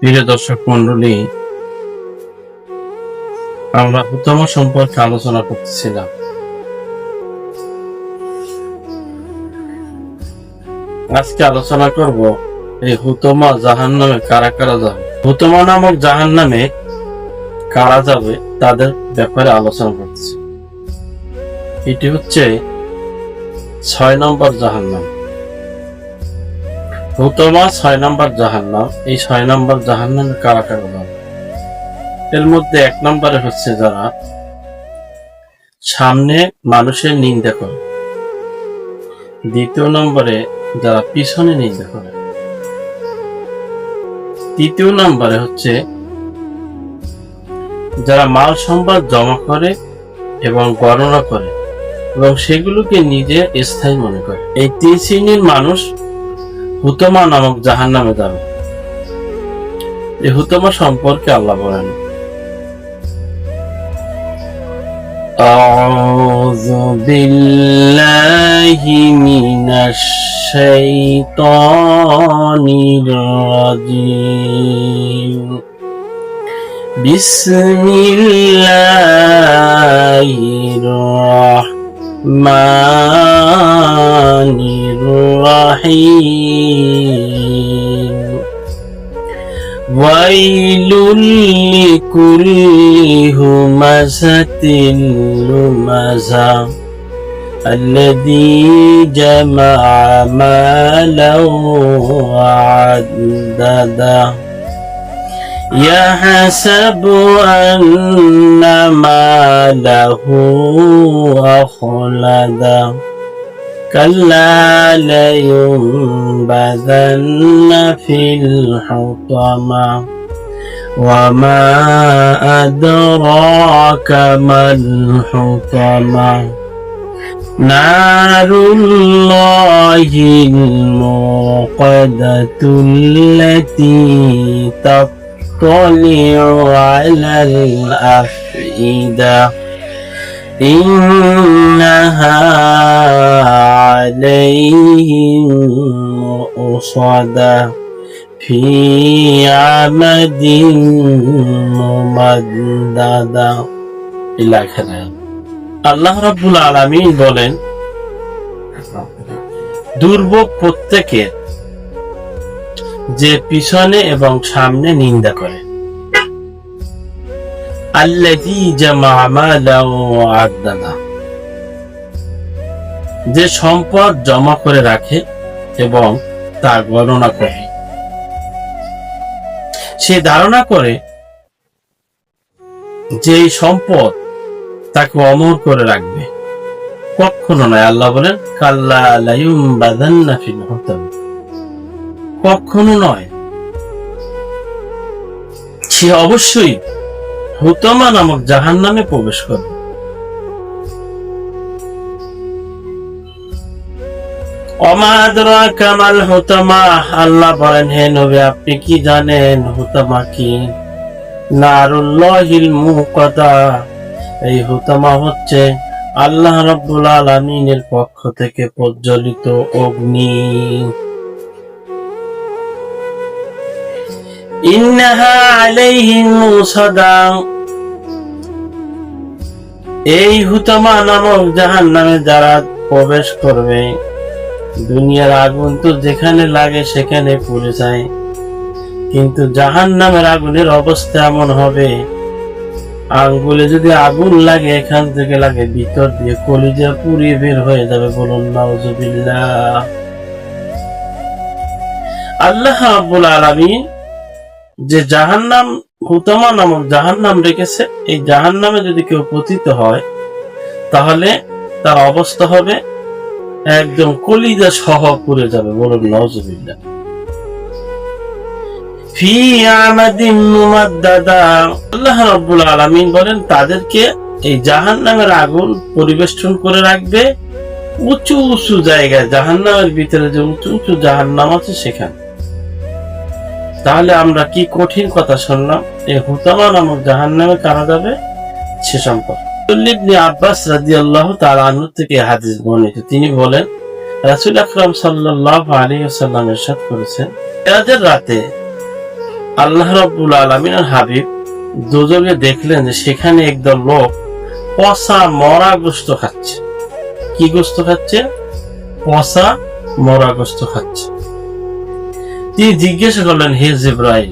প্রিয় দর্শক মন্ডলী, আমরা হুতামা সম্পর্কে আলোচনা করতেছিলাম। আজকে আলোচনা করব এই হুতামা জাহান্নামে কারা কারা যাবে। হুতামা নামক জাহান্নামে কারা যাবে তাদের ব্যাপারে আলোচনা করতেছি। এটি হচ্ছে 6 নম্বর জাহান্নাম। হুতামা 6 নম্বর জাহান্নাম। এই 6 নম্বর জাহান্নামে কারা কারা যাবে, এর মধ্যে 1 নম্বরে হচ্ছে যারা সামনে মানুষের নিন্দা করে, 2 নম্বরে যারা পিছনে নিন্দা করে, 3 নম্বরে হচ্ছে যারা মাল সম্পদ জমা করে এবং গণনা করে এবং সেগুলোকে নিজের স্থায়ী মনে করে। এই 3 শ্রেণীর মানুষ হুতামা নামক জাহান্নামে যাবে। এই হুতামা সম্পর্কে আল্লাহ বলেন, আউযু বিল্লাহি মিনাশ শাইতানির রাজিম। বিসমিল্লাহির রাহমানির রাহিম। ওয়াইলুল লিকুল্লি হুমাযাতিল লুমাযা আল্লাযী জামাআ মালাও ওয়া আদ্দাদা ইয়াহসাবু আন্না মালাহু আখলাদা كلا لينبذن في الحطمة وما أدراك ما الحطمة نار الله الموقدة التي تطلع على الأفئدة إنها عليهم مؤصدة في عمد ممددة إلى آخره। আল্লাহ রাব্বুল আলামিন বলেন, দুর্ভোগ প্রত্যেকের যে পিছনে এবং সামনে নিন্দা করে। আল্লাযী জামাআ মালাও ওয়া আদ্দাদা, যে সম্পদ জমা করে রাখে এবং তা গণনা করে। সে ধারণা করে যে সম্পদ তাকে অমর করে রাখবে, কখনো নয়। আল্লাহ বলেন, কাল্লা লায়ুমবাযান্না ফিল হুতামা, কখনো নয়। সে অবশ্যই হুতামা নামক জাহান্নামে প্রবেশ করবে। ওমা আদরাকা মাল হুতামা, আল্লাহ বলেন, হে নবী আপনি কি জানেন হুতামা কি? নারুল্লাহিল মুকাদা, এই হুতামা হচ্ছে আল্লাহ রাব্বুল আলামিনের পক্ষ থেকে প্রজ্বলিত অগ্নি। ইন্নাহা আলাইহিম মুসাদা, এই হুতামা নামক জাহান্নামে যারা প্রবেশ করবে, দুনিয়ার আগুন তো যেখানে লাগে সেখানে পুড়ে যায়, কিন্তু জাহান্নামের আগুনের অবস্থা এমন হবে, আঙ্গুলে যদি আগুন লাগে এখান থেকে লাগে ভিতর দিয়ে কলিজা পুড়িয়ে বের হয়ে যাবে। বলুন নাউযুবিল্লাহ। আল্লাহ রাব্বুল আলামিন যে জাহান্নাম, হুতামা নামক জাহান্নাম রেখেছে, এই জাহান্নামে যদি কেউ পতিত হয় তাহলে তার অবস্থা হবে একদম কলিজা সহ পুড়ে যাবে। বলুন নাউযুবিল্লাহ। ফি আমাদিন মুমাদ্দাদা, আল্লাহ রাব্বুল আলামিন বলেন তাদেরকে এই জাহান্নামের আগুন পরিবেষ্টন করে রাখবে উঁচু উঁচু জায়গায়। জাহান্নামের ভিতরে যে উঁচু উঁচু জাহান্নাম আছে সেখানে। তাহলে আমরা কি কঠিন কথা শুনলাম। এই হুতামা নামক জাহান্নামে কারা যাবে সে সম্পর্কে ইবনে আব্বাস রাদিয়াল্লাহু তাআলা আনহু থেকে হাদিস বর্ণিত। তিনি বলেন, রাসূল আকরাম সাল্লাল্লাহু আলাইহি ওয়াসাল্লাম ইরশাদ করেছেন, মিরাজের রাতে আল্লাহ রাব্বুল আলামিনের হাবিব দোজখে দেখলেন যে সেখানে একদল লোক পচা মরা গোশত খাচ্ছে। কি গোশত খাচ্ছে? পচা মরা গোশত খাচ্ছে। তিনি জিজ্ঞাসা করলেন, হে জিবরাইল,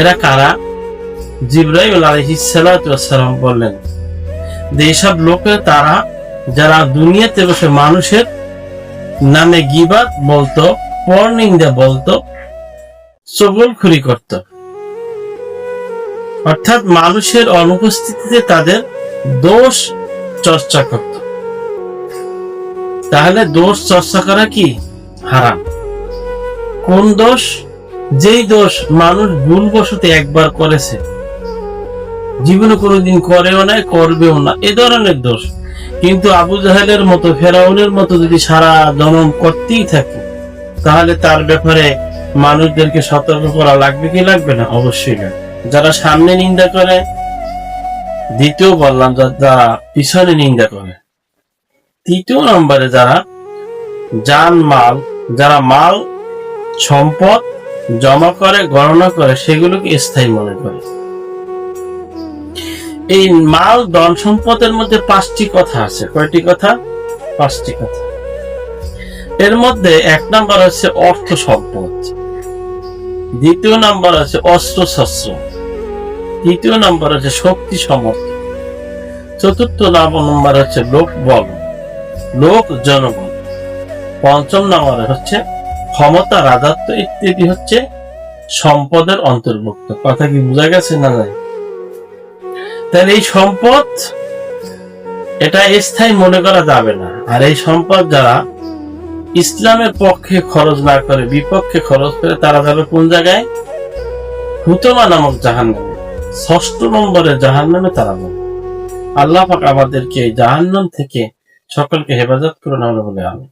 এরা কারা? জিবরাইল আলাইহিস সালাতু ওয়াস সালাম বললেন যে এসব লোকের তারা যারা দুনিয়াতে বসে মানুষের নামে গীবাত বলতো, পরনিন্দা বলতো, চগলখড়ি করত, অর্থাৎ মানুষের অনুপস্থিতিতে তাদের দোষ চর্চা করত। তাহলে দোষ চর্চা করা কি হারাম। কোন দোষ? যেই দোষ মানুষ ভুলবশত একবার করেছে, জীবনে কোনোদিন করেও না, করবেও না, এ ধরনের দোষ। কিন্তু আবু জাহেলের মতো, ফেরাউনের মতো যদি সারা জনম করতেই থাকে, তাহলে তার ব্যাপারে মানুষদেরকে সতর্ক করা লাগবে কি লাগবে না? অবশ্যই লাগবে। যারা সামনে নিন্দা করে, দ্বিতীয় বললাম যারা পিছনে নিন্দা করে, তৃতীয় নম্বরে যারা যারা মাল সম্পদ জমা করে, গণনা করে, সেগুলোকে স্থায়ী মনে করে। এই মাল ধন সম্পদের মধ্যে 5টি কথা আছে। কয়টি কথা? 5টি কথা। এর মধ্যে 1 নম্বর হচ্ছে অর্থ সম্পদ, 2 নম্বর আছে অস্ত্র শস্ত্র, 3 নম্বর আছে শক্তি সমর্থ, 4 নম্বর হচ্ছে লোক জনগণ, 5 নম্বরে হচ্ছে ক্ষমতা রাজত্ব ইত্যাদি হচ্ছে সম্পদের অন্তর্ভুক্ত। কথা কি বোঝা গেছে না? নাই? তাহলে এই সম্পদ এটা স্থায়ী মনে করা যাবে না। আর এই সম্পদ যারা ইসলামের পক্ষে খরচ না করে, বিপক্ষে খরচ করে, তারা যাবে কোন জায়গায়? হুতমা নামক জাহান্নামে। 6 নম্বরের জাহান্নামে তারা যাবে। আল্লাহ পাক আমাদেরকে এই জাহান্নাম থেকে সকলকে হেফাজত করুন আমরা বলে আমি।